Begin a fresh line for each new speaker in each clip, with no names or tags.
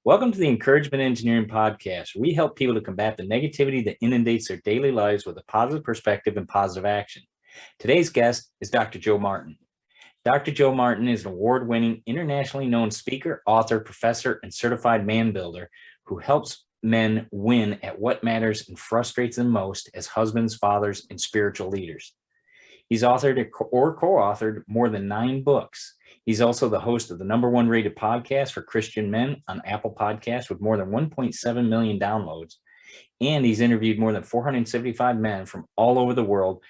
Welcome to the Encouragement Engineering Podcast. We help people to combat the negativity that inundates their daily lives with a positive perspective and positive action. Today's guest is Dr. Joe Martin. Dr. Joe Martin is an award-winning, internationally known speaker, author, professor, and certified man builder who helps men win at what matters and frustrates them most as husbands, fathers, and spiritual leaders. He's authored or co-authored more than 9 books. He's also the host of the #1 rated podcast for Christian men on Apple Podcasts with more than 1.7 million downloads. And he's interviewed more than 475 men from all over the world,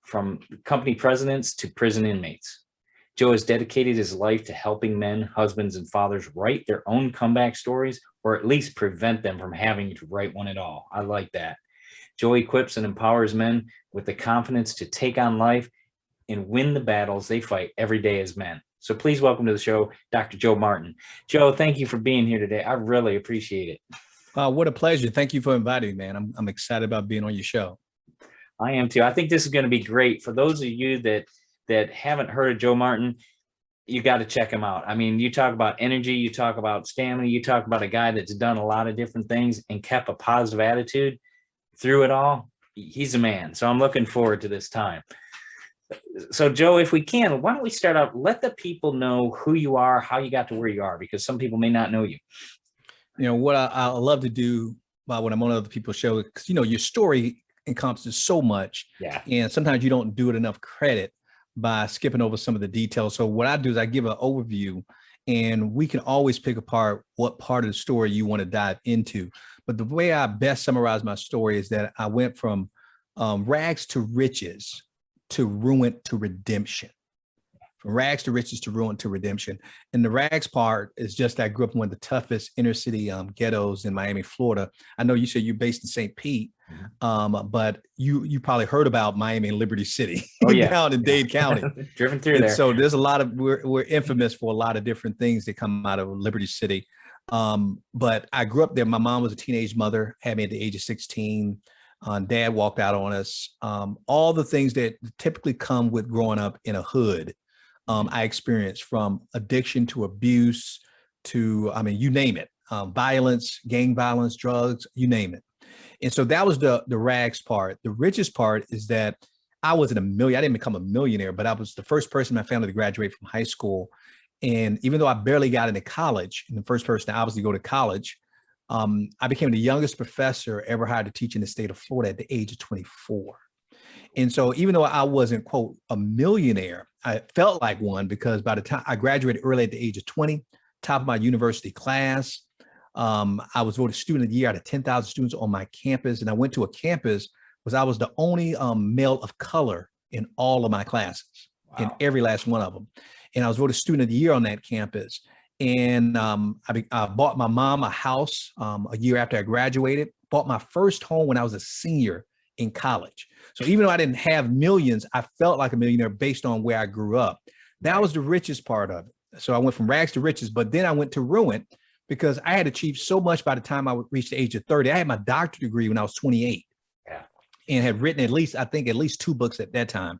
from company presidents to prison inmates. Joe has dedicated his life to helping men, husbands, and fathers write their own comeback stories, or at least prevent them from having to write one at all. I like that. Joe equips and empowers men with the confidence to take on life and win the battles they fight every day as men. So please welcome to the show, Dr. Joe Martin. Joe, thank you for being here today. I really appreciate it.
What a pleasure. Thank you for inviting me, man. I'm excited about being on your show.
I am too. I think this is going to be great. For those of you that haven't heard of Joe Martin, you got to check him out. I mean, you talk about energy, you talk about stamina, you talk about a guy that's done a lot of different things and kept a positive attitude through it all. He's a man. So I'm looking forward to this time. So Joe, if we can, why don't we start out, let the people know who you are, how you got to where you are, because some people may not know you.
You know, what I love to do when I'm on other people's show, because, you know, your story encompasses so much.
Yeah.
And sometimes you don't do it enough credit by skipping over some of the details. So what I do is I give an overview, and we can always pick apart what part of the story you want to dive into. But the way I best summarize my story is that I went from rags to riches to ruin to redemption. From rags to riches to ruin to redemption. And the rags part is just I grew up in one of the toughest inner city ghettos in Miami, Florida. I know you said you're based in St. Pete, but you probably heard about Miami and Liberty City down in Dade County.
Driven through there.
So there's a lot of, we're infamous for a lot of different things that come out of Liberty City. But I grew up there. My mom was a teenage mother, had me at the age of 16. Dad walked out on us. All the things that typically come with growing up in a hood. I experienced, from addiction to abuse to, I mean, you name it, violence, gang violence, drugs, you name it. And so that was the rags part. The richest part is that I wasn't I didn't become a millionaire, but I was the first person in my family to graduate from high school. And even though I barely got into college, and the first person to obviously go to college, I became the youngest professor ever hired to teach in the state of Florida at the age of 24. And so even though I wasn't, quote, a millionaire, I felt like one, because by the time I graduated early at the age of 20, top of my university class, I was voted student of the year out of 10,000 students on my campus. And I went to a campus because I was the only male of color in all of my classes, in every last one of them. And I was voted student of the year on that campus. And I bought my mom a house a year after I graduated, bought my first home when I was a senior in college. So even though I didn't have millions, I felt like a millionaire based on where I grew up. That was the richest part of it. So I went from rags to riches, but then I went to ruin because I had achieved so much by the time I reached the age of 30. I had my doctorate degree when I was 28 and had written at least 2 books at that time,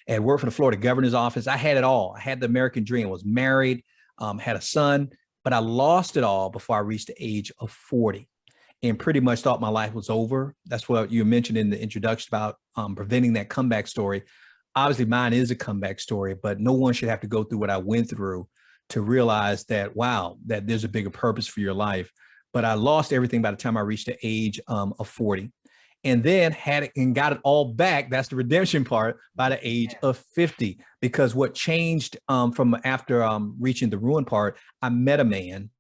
and worked for the Florida governor's office. I had it all. I had the American dream, was married, had a son, but I lost it all before I reached the age of 40. And pretty much thought my life was over. That's what you mentioned in the introduction about preventing that comeback story. Obviously, mine is a comeback story, but no one should have to go through what I went through to realize that, wow, that there's a bigger purpose for your life. But I lost everything by the time I reached the age of 40. And then had it and got it all back. That's the redemption part, by the age of 50. Because what changed from after reaching the ruin part, I met a man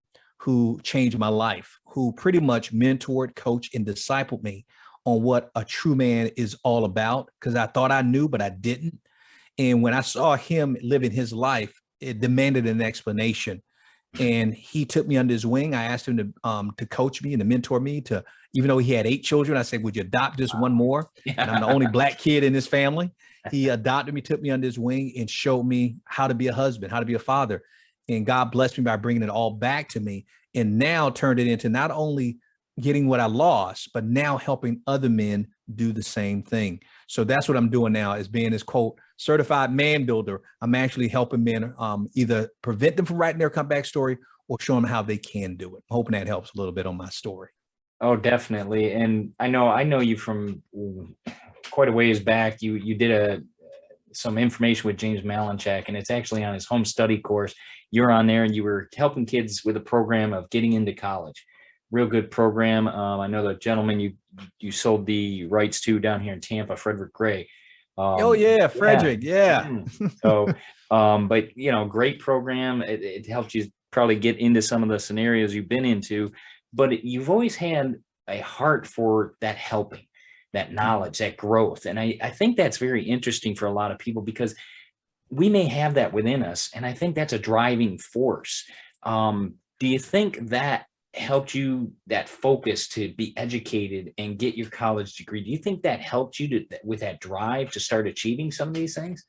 who changed my life, who pretty much mentored, coached, and discipled me on what a true man is all about, because I thought I knew, but I didn't. And when I saw him living his life, it demanded an explanation. And he took me under his wing. I asked him to coach me and to mentor me, to, even though he had 8 children, I said, would you adopt just one more? And I'm the only Black kid in his family. He adopted me, took me under his wing, and showed me how to be a husband, how to be a father. And God blessed me by bringing it all back to me, and now turned it into not only getting what I lost, but now helping other men do the same thing. So that's what I'm doing now, is being this, quote, certified man builder. I'm actually helping men either prevent them from writing their comeback story or show them how they can do it. I'm hoping that helps a little bit on my story.
Oh, definitely. And I know you from quite a ways back. You did some information with James Malinchak, and it's actually on his home study course. You're on there and you were helping kids with a program of getting into college. Real good program. I know the gentleman you sold the rights to down here in Tampa, Frederick Gray.
Oh yeah, Frederick. Yeah.
So, but great program. It helped you probably get into some of the scenarios you've been into, but you've always had a heart for that helping, that knowledge, that growth. And I think that's very interesting for a lot of people, because we may have that within us. And I think that's a driving force. Do you think that helped you, that focus to be educated and get your college degree? Do you think that helped you with that drive to start achieving some of these things?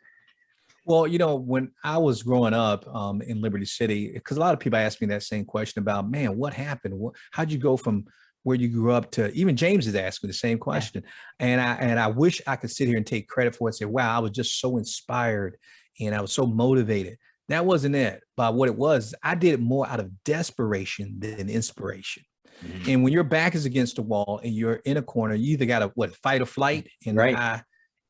Well, when I was growing up in Liberty City, because a lot of people ask me that same question about, man, what happened? How'd you go from where you grew up to? Even James is asking me the same question. And I wish I could sit here and take credit for it and say, wow, I was just so inspired and I was so motivated. That wasn't it. But what it was, I did it more out of desperation than inspiration. Mm-hmm. And when your back is against the wall and you're in a corner, you either got to fight or flight. And
right.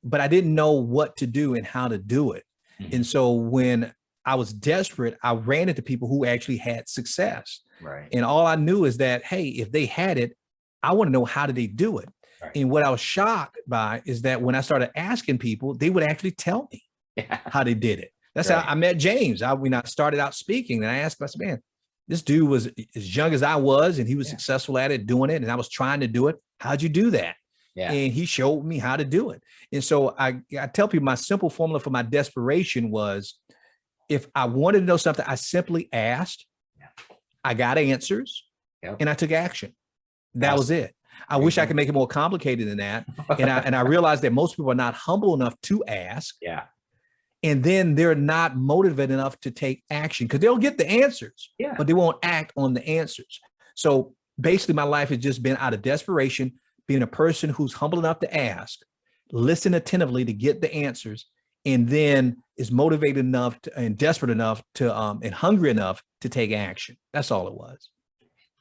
But I didn't know what to do and how to do it. Mm-hmm. And so when I was desperate, I ran into people who actually had success.
Right.
And all I knew is that, hey, if they had it, I want to know, how did they do it? Right. And what I was shocked by is that when I started asking people, they would actually tell me how they did it. That's right. How I met James. When I started out speaking, and I asked, I said, man, this dude was as young as I was, and he was successful at it, doing it. And I was trying to do it. How'd you do that? Yeah. And he showed me how to do it. And so I tell people my simple formula for my desperation was, if I wanted to know something, I simply asked, I got answers, and I took action. That was it. I wish I could make it more complicated than that. And I realized that most people are not humble enough to ask.
Yeah.
And then they're not motivated enough to take action, because they'll get the answers, but they won't act on the answers. So basically my life has just been out of desperation, being a person who's humble enough to ask, listen attentively to get the answers, and then is motivated enough and desperate enough to and hungry enough to take action. That's all it was.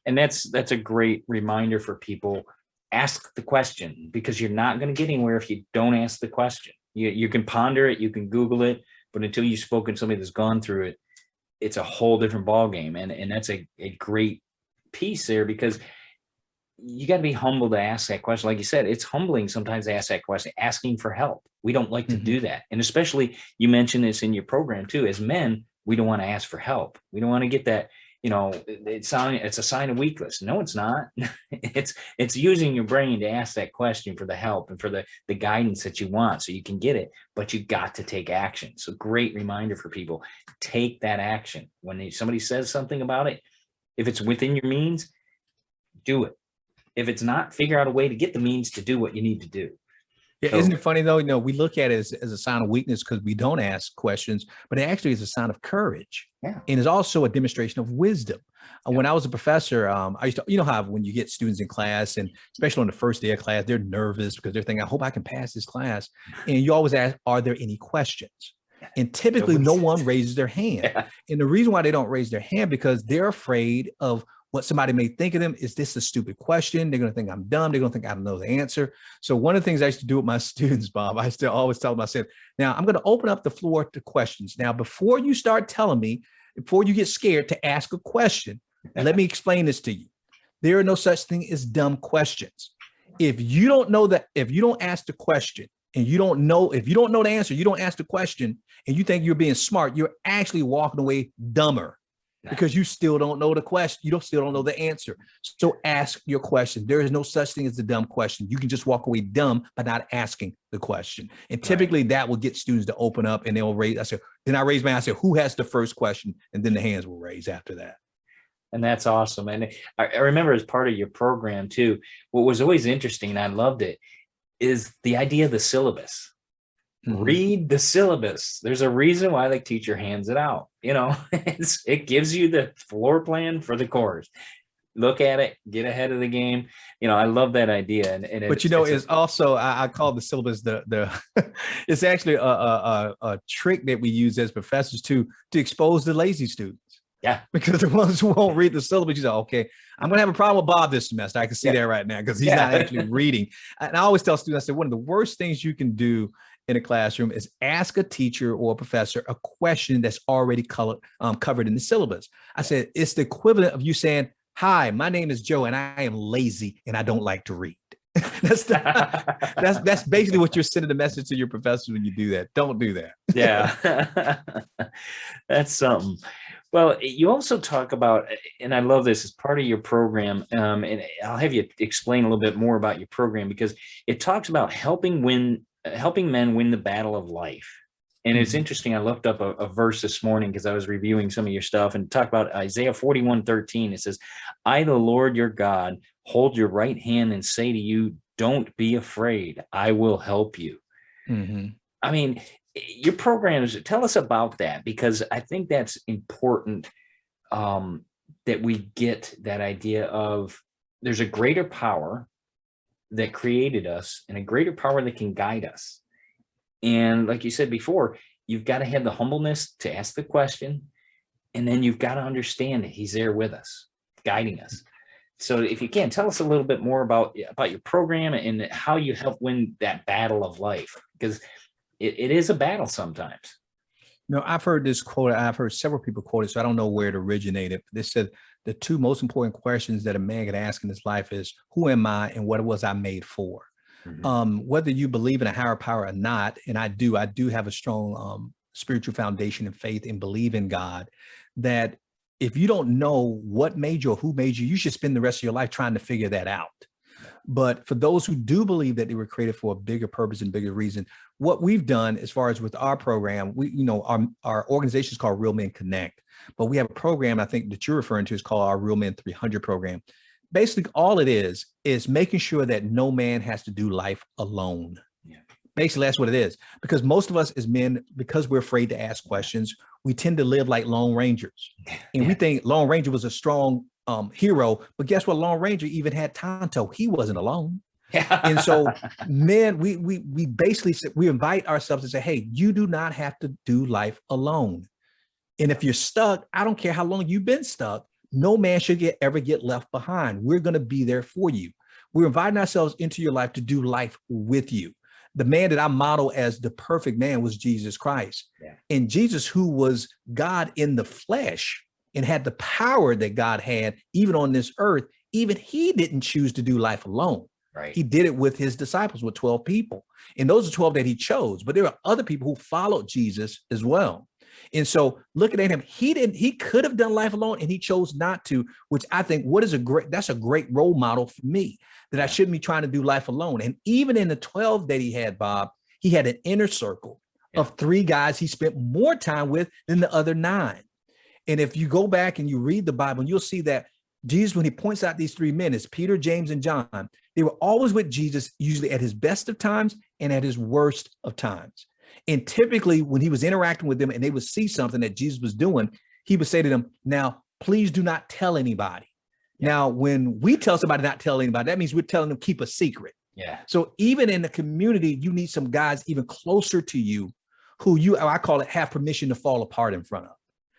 And that's a great reminder for people. Ask the question, because you're not going to get anywhere if you don't ask the question. You can ponder it, you can Google it, but until you've spoken to somebody that's gone through it, it's a whole different ballgame. And that's a great piece there, because you got to be humble to ask that question. Like you said, it's humbling sometimes to ask that question, asking for help. We don't like to do that. And especially, you mentioned this in your program too, as men, we don't want to ask for help. We don't want to get that, it's a sign of weakness. No, it's not. It's using your brain to ask that question for the help and for the guidance that you want, so you can get it, but you got to take action. So great reminder for people, take that action. When somebody says something about it, if it's within your means, do it. If it's not, figure out a way to get the means to do what you need to do.
Yeah, isn't it funny though? We look at it as a sign of weakness because we don't ask questions, but it actually is a sign of courage.
Yeah.
And it's also a demonstration of wisdom. When I was a professor, I used to, how when you get students in class, and especially on the first day of class, they're nervous because they're thinking, I hope I can pass this class. And you always ask, are there any questions? And typically no one raises their hand. Yeah. And the reason why they don't raise their hand, because they're afraid of what somebody may think of them. Is this a stupid question? They're going to think I'm dumb. They're going to think I don't know the answer. So one of the things I used to do with my students, Bob, I still always tell them, I said, now I'm going to open up the floor to questions. Now, before you start telling me, before you get scared to ask a question, let me explain this to you. There are no such thing as dumb questions. If you don't know that, if you don't ask the question and you don't know, if you don't know the answer, you don't ask the question and you think you're being smart, you're actually walking away dumber. Because you still don't know the question. You still don't know the answer. So ask your question. There is no such thing as a dumb question. You can just walk away dumb by not asking the question. And typically that will get students to open up, and they'll raise. Then I raise my hand. I say, who has the first question? And then the hands will raise after that.
And that's awesome. And I remember, as part of your program too, what was always interesting, and I loved it, is the idea of the syllabus. Read the syllabus. There's a reason why the teacher hands it out. It gives you the floor plan for the course. Look at it, get ahead of the game. I love that idea. But
it's also, I call the syllabus it's actually a trick that we use as professors to expose the lazy students.
Yeah.
Because the ones who won't read the syllabus, you say, okay, I'm going to have a problem with Bob this semester. I can see that right now because he's not actually reading. And I always tell students, I said, one of the worst things you can do in a classroom is ask a teacher or a professor a question that's already covered in the syllabus. I said, it's the equivalent of you saying, hi, my name is Joe and I am lazy and I don't like to read. That's basically what you're sending a message to your professor when you do that. Don't do that.
Yeah. That's something. Well, you also talk about, and I love this as part of your program, and I'll have you explain a little bit more about your program because it talks about helping men win the battle of life. And it's interesting. I looked up a verse this morning because I was reviewing some of your stuff and talk about Isaiah 41:13. It says, I, the Lord your God, hold your right hand and say to you, don't be afraid. I will help you. I mean, your programs, tell us about that, because I think that's important, that we get that idea of there's a greater power that created us and a greater power that can guide us. And like you said before, you've got to have the humbleness to ask the question, and then you've got to understand that he's there with us, guiding us. So if you can, tell us a little bit more about your program and how you help win that battle of life, because it is a battle sometimes.
No, I've heard this quote. I've heard several people quote it, so I don't know where it originated. They said the two most important questions that a man can ask in his life is, who am I and what was I made for? Whether you believe in a higher power or not, and I do have a strong spiritual foundation and faith and believe in God, that if you don't know what made you or who made you, you should spend the rest of your life trying to figure that out. But for those who do believe that they were created for a bigger purpose and bigger reason, what we've done as far as with our program, our organization is called Real Men Connect, but we have a program I think that you're referring to is called our Real Men 300 program. Basically, all it is making sure that no man has to do life alone. Yeah. Basically, that's what it is. Because most of us as men, because we're afraid to ask questions, we tend to live like Lone Rangers. And we think Lone Ranger was a strong hero, but guess what? Lone Ranger even had Tonto. He wasn't alone. And so men, we basically we invite ourselves to say, hey, you do not have to do life alone. And if you're stuck, I don't care how long you've been stuck, no man should ever get left behind. We're going to be there for you. We're inviting ourselves into your life to do life with you. The man that I model as the perfect man was Jesus Christ. Yeah. And Jesus, who was God in the flesh and had the power that God had, even on this earth, even he didn't choose to do life alone. Right. He did it with his disciples, with 12 people. And those are 12 that he chose. But there are other people who followed Jesus as well. And so looking at him, he could have done life alone and he chose not to, which I think that's a great role model for me, that I shouldn't be trying to do life alone. And even in the 12 that he had, Bob, he had an inner circle of 3 guys he spent more time with than the other 9. And if you go back and you read the Bible, you'll see that Jesus, when he points out these 3 men, it's Peter, James, and John. They were always with Jesus, usually at his best of times and at his worst of times. And typically when he was interacting with them and they would see something that Jesus was doing, he would say to them, now, please do not tell anybody. Yeah. Now, when we tell somebody not tell anybody, that means we're telling them keep a secret. Yeah. So even in the community, you need some guys even closer to you who I call it, have permission to fall apart in front of.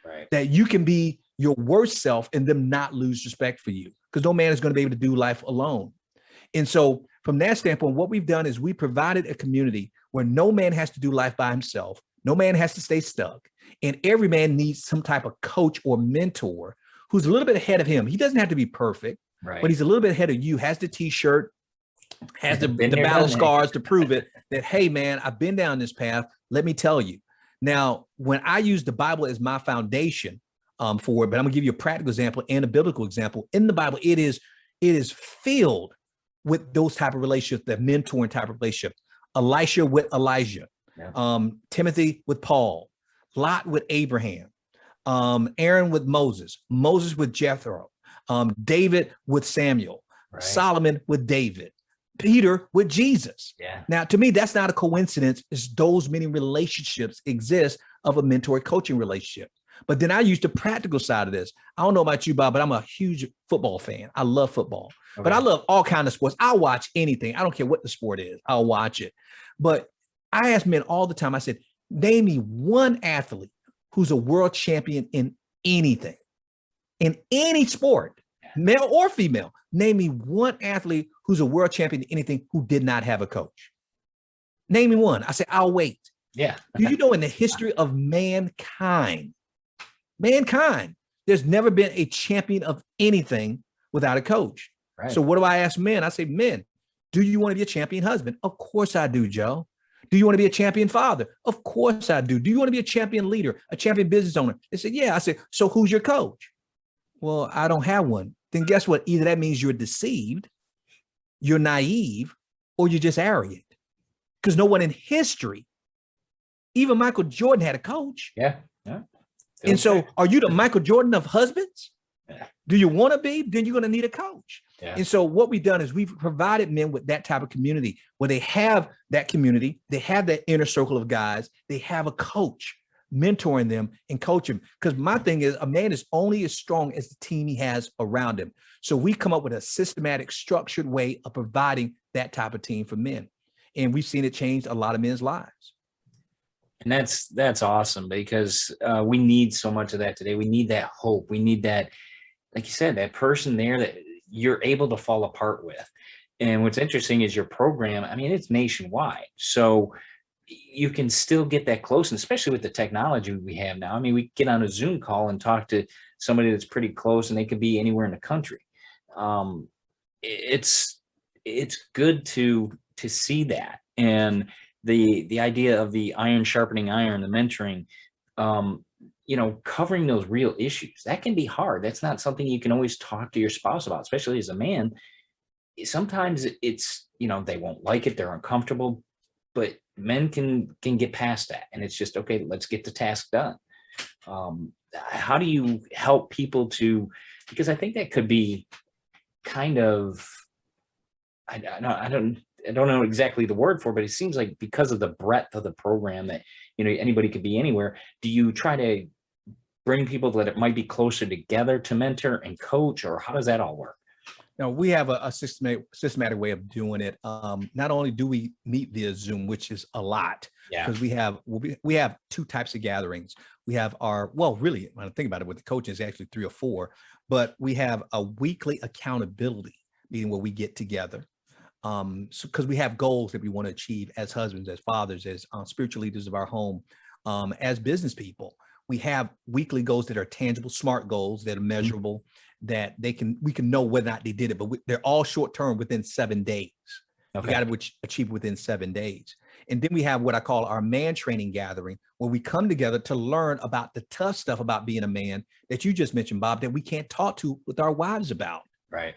Right. That you can be your worst self and them not lose respect for you, because no man is going to be able to do life alone. And so from that standpoint, what we've done is we provided a community where no man has to do life by himself. No man has to stay stuck. And every man needs some type of coach or mentor who's a little bit ahead of him. He doesn't have to be perfect, right, but he's a little bit ahead of you, has the t-shirt, has the battle scars to prove it, that, hey, man, I've been down this path. Let me tell you. Now, when I use the Bible as my foundation for it, but I'm gonna give you a practical example and a biblical example. In the Bible, it is filled with those type of relationships, that mentoring type of relationship. Elisha with Elijah, Timothy with Paul, Lot with Abraham, Aaron with Moses, Moses with Jethro, David with Samuel, right, Solomon with David, Peter with Jesus. Yeah. Now, to me, that's not a coincidence. It's those many relationships exist of a mentor coaching relationship. But then I use the practical side of this. I don't know about you, Bob, but I'm a huge football fan. I love football, but I love all kinds of sports. I'll watch anything. I don't care what the sport is. I'll watch it. But I ask men all the time, I said, name me one athlete who's a world champion in anything. in any sport, male or female. Name me one athlete who's a world champion in anything who did not have a coach. Name me one. I say, I'll wait.
Yeah.
Do you know in the history of mankind, there's never been a champion of anything without a coach. Right. So what do I ask men? I say, men, do you want to be a champion husband? Of course I do, Joe. Do you want to be a champion father? Of course I do. Do you want to be a champion leader, a champion business owner? They said, yeah. I said, so who's your coach? Well, I don't have one. Then guess what? Either that means you're deceived, you're naive, or you're just arrogant. Because no one in history, even Michael Jordan had a coach.
Yeah.
And so are you the Michael Jordan of husbands? Yeah. Do you want to be? Then you're going to need a coach. Yeah. And so what we've done is we've provided men with that type of community where they have that community, they have that inner circle of guys, they have a coach mentoring them and coaching. Because my thing is a man is only as strong as the team he has around him. So we come up with a systematic, structured way of providing that type of team for men. And we've seen it change a lot of men's lives.
And that's awesome because we need so much of that today. We need that hope. We need that, like you said, that person there that you're able to fall apart with. And what's interesting is your program, I mean, it's nationwide. So you can still get that close, and especially with the technology we have now. I mean, we get on a Zoom call and talk to somebody that's pretty close and they could be anywhere in the country. It's good to see that. And the idea of the iron sharpening iron, the mentoring, covering those real issues, that can be hard. That's not something you can always talk to your spouse about, especially as a man. Sometimes it's, they won't like it. They're uncomfortable, but men can get past that. And it's just, okay, let's get the task done. How do you help people because I think that could be kind of, I don't know exactly the word for it, but it seems like because of the breadth of the program that, anybody could be anywhere. Do you try to bring people that it might be closer together to mentor and coach, or how does that all work?
Now, we have a systematic way of doing it. Not only do we meet via Zoom, which is a lot, because we have two types of gatherings. We have really, when I think about it, with the coaching, it's actually 3 or 4, but we have a weekly accountability meeting where we get together. Because we have goals that we want to achieve as husbands, as fathers, as spiritual leaders of our home, as business people. We have weekly goals that are tangible, SMART goals that are measurable, that we can know whether or not they did it, but they're all short term within 7 days. Okay. You got to achieve within 7 days. And then we have what I call our man training gathering, where we come together to learn about the tough stuff about being a man that you just mentioned, Bob, that we can't talk to with our wives about.
Right.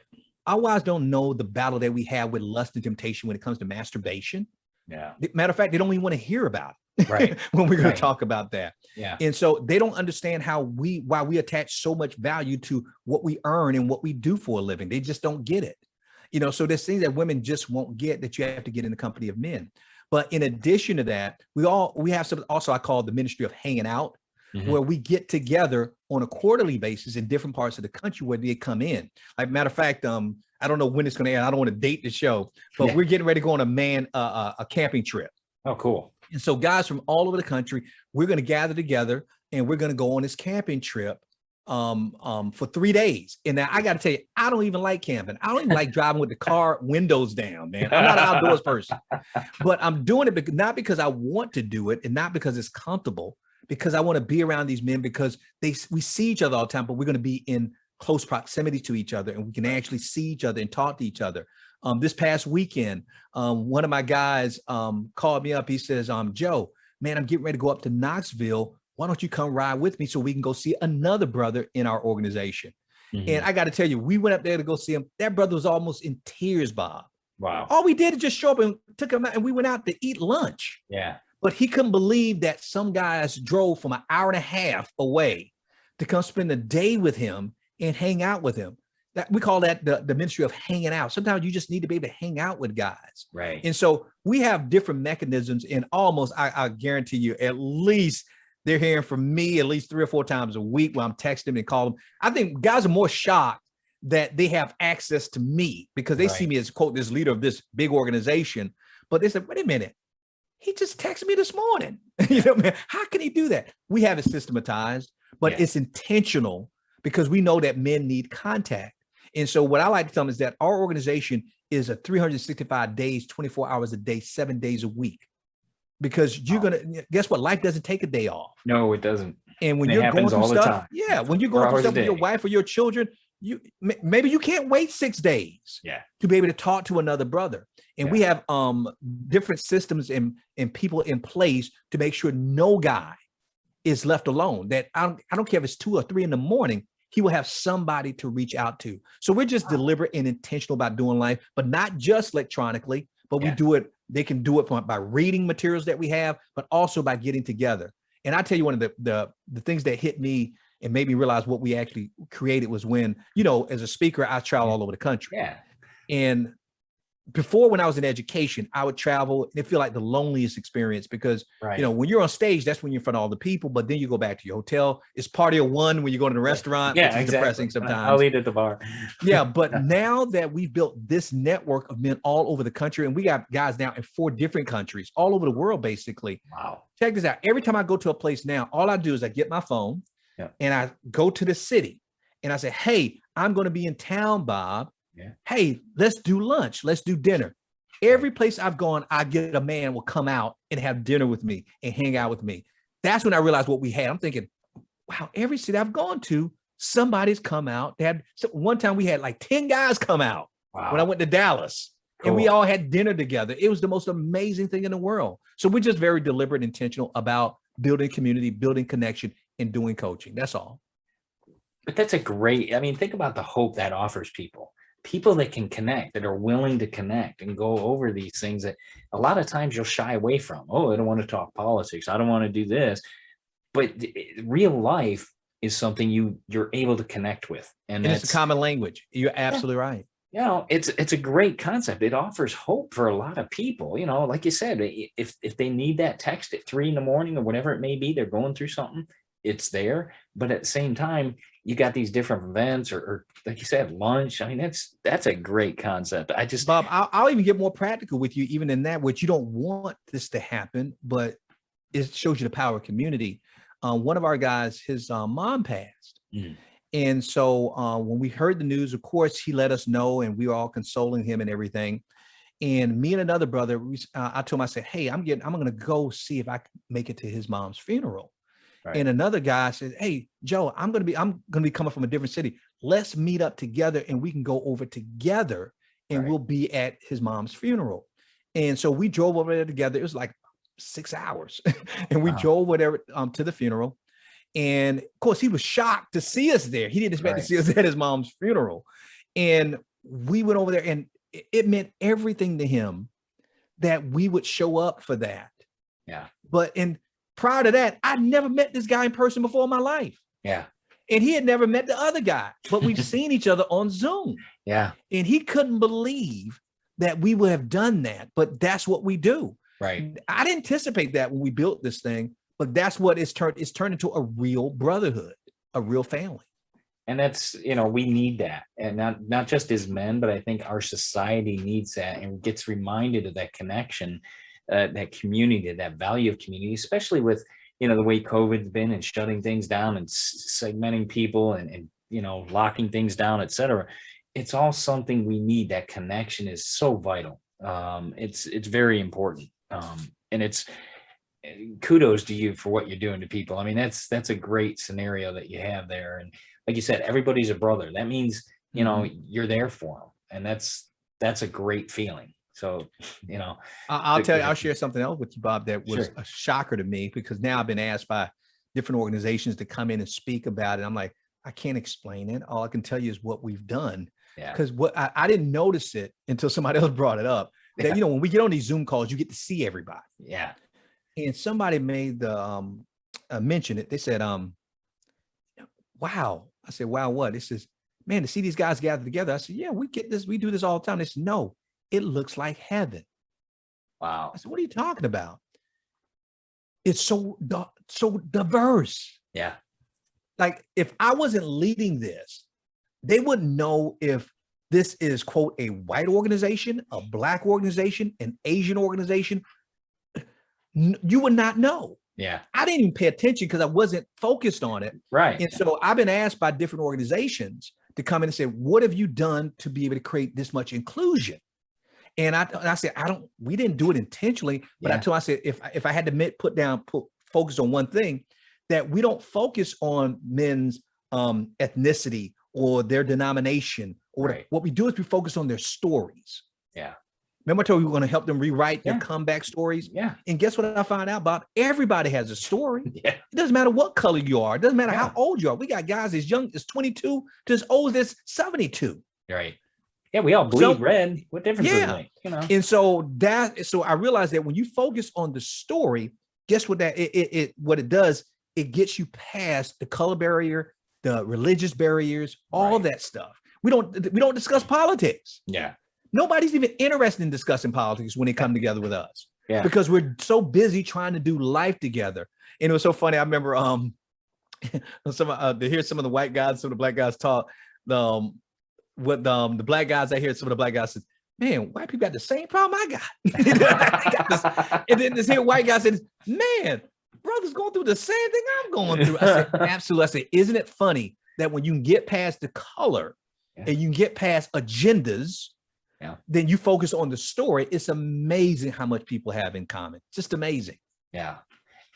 Our wives don't know the battle that we have with lust and temptation when it comes to masturbation.
Yeah.
Matter of fact, they don't even want to hear about it.
Right.
When we're going to talk about that.
Yeah.
And so they don't understand why we attach so much value to what we earn and what we do for a living. They just don't get it. So there's things that women just won't get that you have to get in the company of men. But in addition to that, we have some also I call the ministry of hanging out, where we get together on a quarterly basis in different parts of the country where they come in. Like, matter of fact, I don't know when it's going to air. I don't want to date the show, but we're getting ready to go on a camping trip.
Oh, cool.
And so guys from all over the country, we're going to gather together and we're going to go on this camping trip for 3 days. And now I got to tell you, I don't even like camping. I don't even like driving with the car windows down, man. I'm not an outdoors person, but I'm doing it not because I want to do it and not because it's comfortable, because I want to be around these men because we see each other all the time, but we're going to be in close proximity to each other and we can actually see each other and talk to each other. This past weekend, one of my guys called me up. He says, Joe, man, I'm getting ready to go up to Knoxville. Why don't you come ride with me so we can go see another brother in our organization? And I got to tell you, we went up there to go see him. That brother was almost in tears, Bob.
Wow.
All we did is just show up and took him out and we went out to eat lunch.
Yeah.
But he couldn't believe that some guys drove from an hour and a half away to come spend the day with him and hang out with him. We call that the ministry of hanging out. Sometimes you just need to be able to hang out with guys.
Right.
And so we have different mechanisms, and almost, I guarantee you, at least they're hearing from me at least 3 or 4 times a week when I'm texting them and call them. I think guys are more shocked that they have access to me because they see me as, quote, this leader of this big organization. But they said, wait a minute, he just texted me this morning. Man, how can he do that? We have it systematized, but it's intentional because we know that men need contact. And so what I like to tell them is that our organization is a 365 days, 24 hours a day, 7 days a week. Because you're going to, guess what? Life doesn't take a day off.
No, it doesn't.
And when
it
you're going
happens
through
all the
stuff,
time.
yeah, when you're
4
going through
hours a
stuff with your
day.
wife or your children, maybe you can't wait 6 days to be able to talk to another brother. And we have different systems and people in place to make sure no guy is left alone. That I don't care if it's 2 or 3 in the morning, he will have somebody to reach out to. So we're just deliberate and intentional about doing life, but not just electronically, but we do it. They can do it by reading materials that we have, but also by getting together. And I tell you, one of the things that hit me and made me realize what we actually created was when, as a speaker, I travel all over the country.
Yeah.
And before, when I was in education, I would travel and it feel like the loneliest experience because, when you're on stage, that's when you're in front of all the people, but then you go back to your hotel. It's party of one when you go to the restaurant, which is depressing sometimes.
I'll eat at the bar.
Yeah. But now that we've built this network of men all over the country, and we got guys now in 4 different countries, all over the world, basically.
Wow.
Check this out. Every time I go to a place now, all I do is I get my phone and I go to the city and I say, hey, I'm going to be in town, Bob. Yeah. Hey, let's do lunch. Let's do dinner. Every place I've gone, I get a man will come out and have dinner with me and hang out with me. That's when I realized what we had. I'm thinking, wow, every city I've gone to, somebody's come out. One time we had like 10 guys come out when I went to Dallas. Cool. And we all had dinner together. It was the most amazing thing in the world. So we're just very deliberate, intentional about building community, building connection, and doing coaching. That's all.
But that's think about the hope that offers people that can connect, that are willing to connect and go over these things that a lot of times you'll shy away from. Oh, I don't want to talk politics. I don't want to do this. But real life is something you're able to connect with. And
it's a common language. You're absolutely right.
It's a great concept. It offers hope for a lot of people. Like you said, if they need that text at 3 a.m. or whatever it may be, they're going through something, it's there. But at the same time, you got these different events or like you said, lunch. I mean, that's a great concept.
Bob, I'll even get more practical with you, even in that, which you don't want this to happen, but it shows you the power of community. One of our guys, his mom passed. And so when we heard the news, of course, he let us know and we were all consoling him and everything. And me and another brother, I told him, I said, hey, I'm going to go see if I can make it to his mom's funeral. Right. And another guy said, hey, Joe, I'm going to be coming from a different city. Let's meet up together and we can go over together and we'll be at his mom's funeral. And so we drove over there together. It was like 6 hours and we drove whatever to the funeral. And of course, he was shocked to see us there. He didn't expect to see us at his mom's funeral. And we went over there and it meant everything to him that we would show up for that.
Yeah.
But prior to that, I'd never met this guy in person before in my life.
Yeah.
And he had never met the other guy, but we've seen each other on Zoom.
Yeah.
And he couldn't believe that we would have done that, but that's what we do.
Right.
I didn't anticipate that when we built this thing, but that's what it's turned into a real brotherhood, a real family.
And that's, we need that. And not just as men, but I think our society needs that and gets reminded of that connection, that community, that value of community, especially with, the way COVID's been and shutting things down and segmenting people and locking things down, et cetera. It's all something we need. That connection is so vital. It's very important. And it's kudos to you for what you're doing to people. I mean, that's a great scenario that you have there. And like you said, everybody's a brother. That means, you're there for them. And that's a great feeling. So,
I'll share something else with you, Bob, that was a shocker to me, because now I've been asked by different organizations to come in and speak about it. I'm like, I can't explain it. All I can tell you is what we've done. Because what I didn't notice it until somebody else brought it up. That, when we get on these Zoom calls, you get to see everybody.
Yeah.
And somebody made the mention it. They said, wow. I said, wow, what? It says, man, to see these guys gather together. I said, yeah, we get this. We do this all the time. They said, no, it looks like heaven.
Wow.
I said, what are you talking about? It's so diverse.
Yeah.
Like, if I wasn't leading this, they wouldn't know if this is, quote, a white organization, a Black organization, an Asian organization. You would not know.
Yeah.
I didn't even pay attention because I wasn't focused on it.
Right.
And so I've been asked by different organizations to come in and say, what have you done to be able to create this much inclusion? And I said, we didn't do it intentionally, but I said, if I had to put focus on one thing, that we don't focus on men's ethnicity or their denomination, or what we do is we focus on their stories.
Yeah.
Remember I told you we're going to help them rewrite their comeback stories?
Yeah.
And guess what I found out about? Everybody has a story.
Yeah.
It doesn't matter what color you are. It doesn't matter how old you are. We got guys as young as 22 to as old as 72.
Right. Yeah, we all bleed red. What difference does it make? You know.
And so I realized that when you focus on the story, guess what what it does? It gets you past the color barrier, the religious barriers, all that stuff. We don't discuss politics.
Yeah.
Nobody's even interested in discussing politics when they come together with us.
Yeah.
Because we're so busy trying to do life together. And it was so funny. I remember to hear some of the white guys, some of the black guys talk. The black guys I hear, some of the black guys said, man, white people got the same problem I got. And then this here white guy said, man, brother's going through the same thing I'm going through. I said, absolutely. I said, isn't it funny that when you can get past the color and you can get past agendas, then you focus on the story. It's amazing how much people have in common. Just amazing.
Yeah.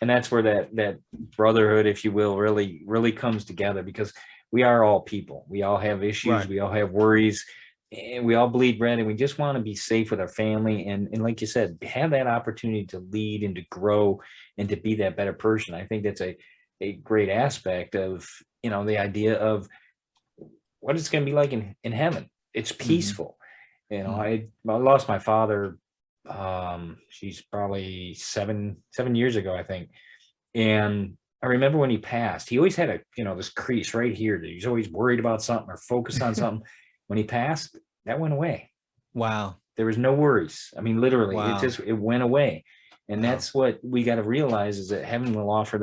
And that's where that brotherhood, if you will, really comes together, because we are all people. We all have issues. We all have worries, and we all bleed red, and we just want to be safe with our family. And like you said, have that opportunity to lead and to grow and to be that better person. I think that's a great aspect of, the idea of what it's going to be like in heaven. It's peaceful. I lost my father. She's probably seven years ago, I think. And I remember when he passed, he always had this crease right here that he's always worried about something or focused on something. When he passed, that went away.
Wow.
There was no worries. I mean, literally, it went away. And that's what we got to realize, is that heaven will offer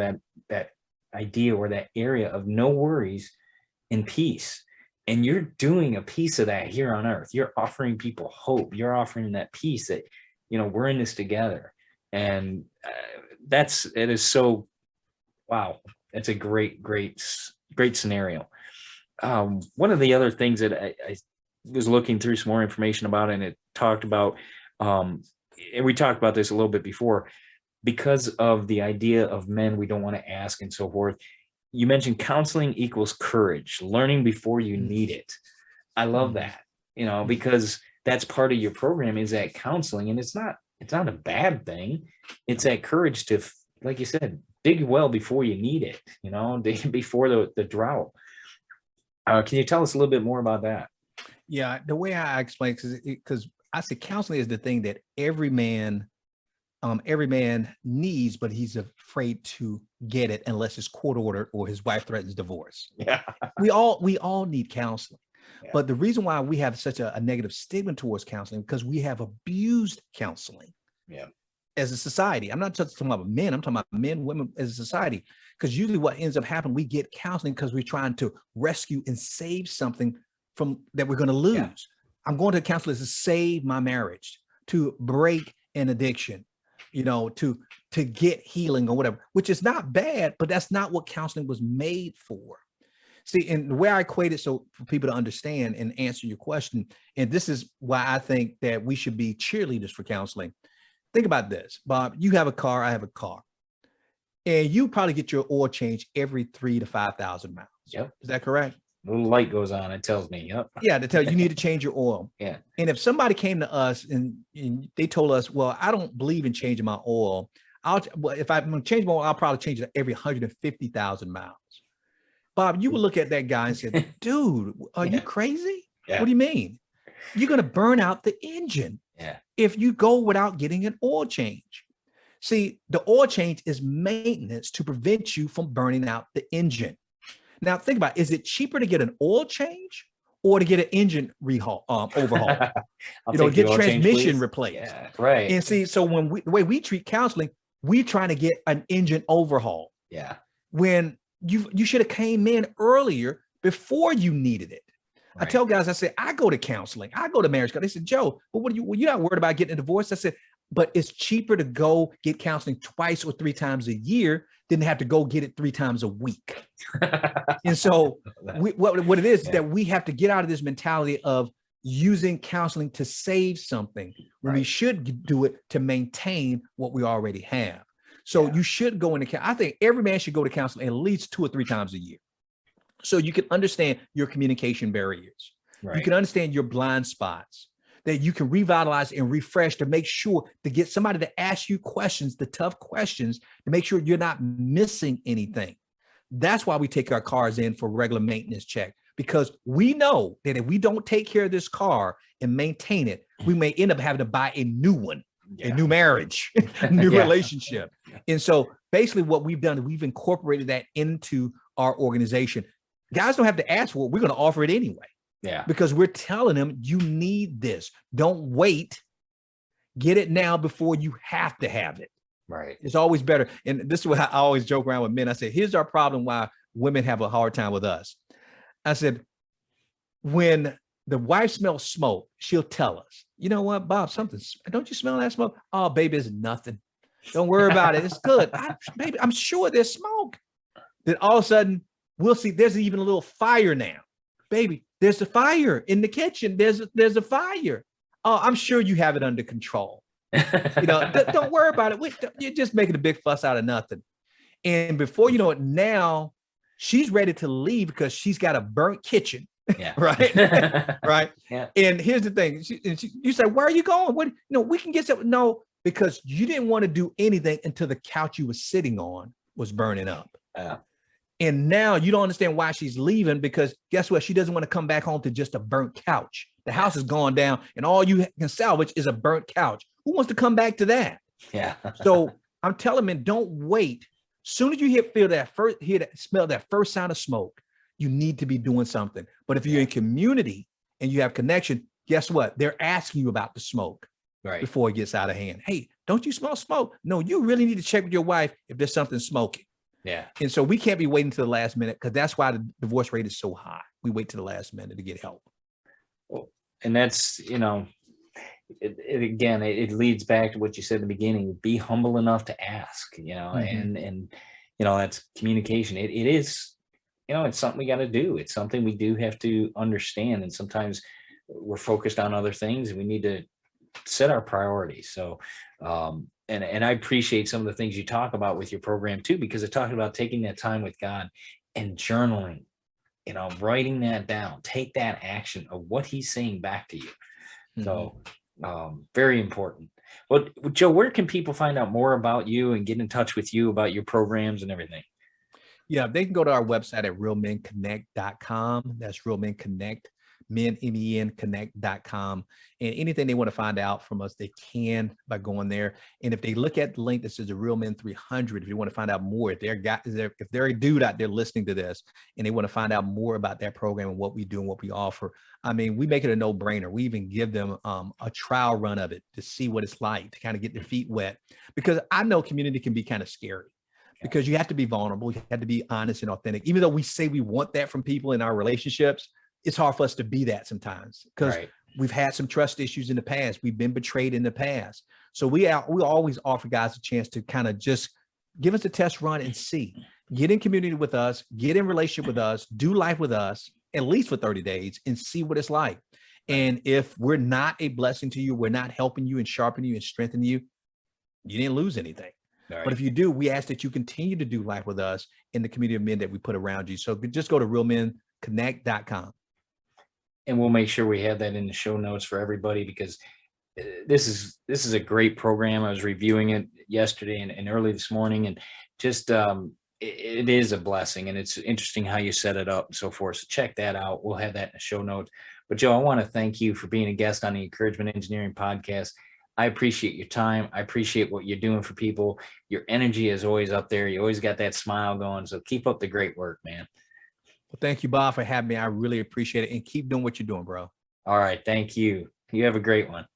that idea or that area of no worries and peace. And you're doing a piece of that here on earth. You're offering people hope. You're offering that peace that, we're in this together. And it is so, wow. That's a great scenario. One of the other things that I was looking through some more information about, and it talked about, and we talked about this a little bit before, because of the idea of men we don't want to ask and so forth. You mentioned counseling equals courage, learning before you need it. I love that, because that's part of your program, is that counseling, and it's not a bad thing. It's that courage to, like you said, dig well before you need it, dig before the drought. Can you tell us a little bit more about that?
Yeah, the way I explain, because I say counseling is the thing that every man needs, but he's afraid to get it unless it's court ordered or his wife threatens divorce.
Yeah.
We all need counseling. Yeah. But the reason why we have such a negative stigma towards counseling, because we have abused counseling.
Yeah.
As a society. I'm not just talking about men, I'm talking about men, women as a society. Because usually what ends up happening, we get counseling because we're trying to rescue and save something from that we're going to lose. Yeah. I'm going to a counselor to save my marriage, to break an addiction, to get healing or whatever, which is not bad, but that's not what counseling was made for. See, and the way I equate it, so for people to understand and answer your question, and this is why I think that we should be cheerleaders for counseling. Think about this, Bob. You have a car, I have a car, and you probably get your oil change every 3,000 to 5,000 miles.
Yep.
Is that correct?
A little light goes on, it tells me. Yep.
Yeah, to tell you need to change your oil.
Yeah.
And if somebody came to us and they told us, well, I don't believe in changing my oil. If I'm going to change my oil, I'll probably change it every 150,000 miles. Bob, you would look at that guy and say, dude, are you crazy? Yeah. What do you mean? You're going to burn out the engine if you go without getting an oil change. See, the oil change is maintenance to prevent you from burning out the engine. Now, think about it. Is it cheaper to get an oil change or to get an engine overhaul? Get transmission replaced.
Yeah, right.
And see, so the way we treat counseling, we're trying to get an engine overhaul.
Yeah.
When you should have came in earlier before you needed it. Right. I tell guys, I said, I go to counseling. I go to marriage counseling. They said, Joe, but you're not worried about getting a divorce? I said, but it's cheaper to go get counseling twice or 3 times a year than to have to go get it 3 times a week. And so what it is that we have to get out of this mentality of using counseling to save something when we should do it to maintain what we already have. So you should go into, I think every man should go to counseling at least 2 or 3 times a year. So you can understand your communication barriers. You can understand your blind spots, that you can revitalize and refresh to make sure to get somebody to ask you questions, the tough questions, to make sure you're not missing anything. That's why we take our cars in for regular maintenance check, because we know that if we don't take care of this car and maintain it, we may end up having to buy a new one, a new marriage, a new relationship. And so basically what we've done is we've incorporated that into our organization. Guys don't have to ask for it. We're going to offer it anyway. Yeah. Because we're telling them, you need this. Don't wait. Get it now before you have to have it. Right. It's always better. And this is what I always joke around with men. I say, here's our problem why women have a hard time with us. I said, when the wife smells smoke, she'll tell us, you know what, Bob, don't you smell that smoke? Oh, baby, it's nothing. Don't worry about it. It's good. Baby, I'm sure there's smoke. Then all of a sudden, we'll see there's even a little fire now. Baby, there's a fire in the kitchen. There's a fire. Oh, I'm sure you have it under control. You know, don't worry about it. You're just making a big fuss out of nothing. And before you know it, now she's ready to leave because she's got a burnt kitchen. Yeah. Right. Right. Yeah. And here's the thing. You say, where are you going? What, we can get something. No, because you didn't want to do anything until the couch you were sitting on was burning up. Yeah. And now you don't understand why she's leaving, because guess what? She doesn't want to come back home to just a burnt couch. The house has gone down and all you can salvage is a burnt couch. Who wants to come back to that? Yeah. So I'm telling men, don't wait. Soon as you smell that first sound of smoke, you need to be doing something. But if you're in community and you have connection, guess what? They're asking you about the smoke before it gets out of hand. Hey, don't you smell smoke? No, you really need to check with your wife if there's something smoking. Yeah. And so we can't be waiting to the last minute, because that's why the divorce rate is so high. We wait to the last minute to get help.
Well, and that's, it leads back to what you said in the beginning. Be humble enough to ask, and that's communication. It is, it's something we got to do. It's something we do have to understand. And sometimes we're focused on other things and we need to set our priorities. So, and I appreciate some of the things you talk about with your program too, because it's talking about taking that time with God and journaling, writing that down, take that action of what he's saying back to you. Mm-hmm. So very important. Well, Joe, where can people find out more about you and get in touch with you about your programs and everything?
Yeah, they can go to our website at realmenconnect.com. That's Real Men Connect, MENConnect.com. And anything they want to find out from us, they can by going there. And if they look at the link that says the Real Men 300, if you want to find out more, if they're a dude out there listening to this and they want to find out more about that program and what we do and what we offer, I mean, we make it a no-brainer. We even give them a trial run of it to see what it's like, to kind of get their feet wet, because I know community can be kind of scary. Because you have to be vulnerable, you have to be honest and authentic. Even though we say we want that from people in our relationships, it's hard for us to be that sometimes, because we've had some trust issues in the past. We've been betrayed in the past. So we always offer guys a chance to kind of just give us a test run and see. Get in community with us, get in relationship with us, do life with us, at least for 30 days, and see what it's like. And if we're not a blessing to you, we're not helping you and sharpening you and strengthening you, you didn't lose anything. But if you do, we ask that you continue to do life with us in the community of men that we put around you. So just go to realmenconnect.com.
And we'll make sure we have that in the show notes for everybody, because this is a great program. I was reviewing it yesterday and early this morning, and just it is a blessing, and it's interesting how you set it up and so forth. So check that out. We'll have that in the show notes. But Joe, I want to thank you for being a guest on the Encouragement Engineering podcast. I appreciate your time. I appreciate what you're doing for people. Your energy is always up there. You always got that smile going. So keep up the great work, man.
Well, thank you, Bob, for having me. I really appreciate it. And keep doing what you're doing, bro.
All right. Thank you. You have a great one.